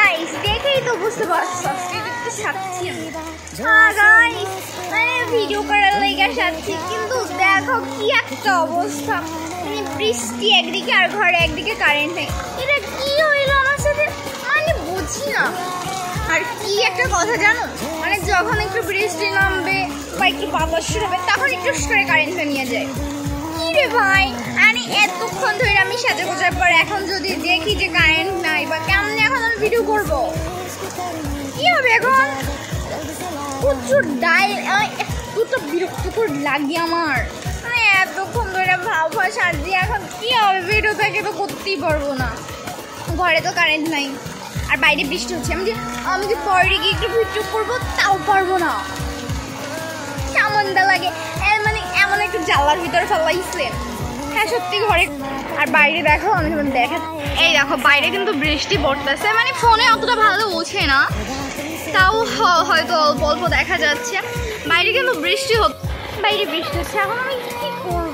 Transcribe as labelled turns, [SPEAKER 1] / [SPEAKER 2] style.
[SPEAKER 1] Guys দেখেই তো বুঝতে পারছো একটু সাচ্ছি আমি। হ্যাঁ গাইস মানে ভিডিও করার লাগা সাচ্ছি, কিন্তু দেখো কি একটা অবস্থা, মানে বৃষ্টি একদিকে আর ঘরে একদিকে কারেন্ট নেই। এটা কি হইলো আমার সাথে মানে বুঝি না। আর কি একটা কথা জানো, মানে যখন একটু বৃষ্টি নামবে বা একটু বাতাস শুরু হবে তখন একটু করে কারেন্টটা নিয়ে যায়। কি রে ভাই, মানে এতক্ষণ ধরে আমি সাজা গোজার পর এখন যদি দেখি যে কারেন্ট নাই বা কেমনে এখন আমি ভিডিও করব, কি হবে এখন? প্রচুর এতটা বিরক্তিকর লাগে আমার, মানে এতক্ষণ ধরে ভাবা সাজি এখন কি হবে, ভিডিও থেকে তো করতেই পারবো না। ঘরে তো কারেন্ট নাই আর বাইরে বৃষ্টি হচ্ছে, আমি যে পরে গিয়ে একটু ভিডিও করবো তাও পারবো না, কেমনটা লাগে মানে এমন একটু জ্বালার ভিতরে ফেলাইছে। হ্যাঁ সত্যি ঘরে আর বাইরে দেখো, আমি দেখা এই দেখো বাইরে কিন্তু বৃষ্টি পড়তেছে, মানে ফোনে অতটা ভালো ওঠে না, তাও হয়তো অল্প অল্প দেখা যাচ্ছে। বাইরে কিন্তু বৃষ্টি বাইরে বৃষ্টি হচ্ছে, এখন আমি কি করবো?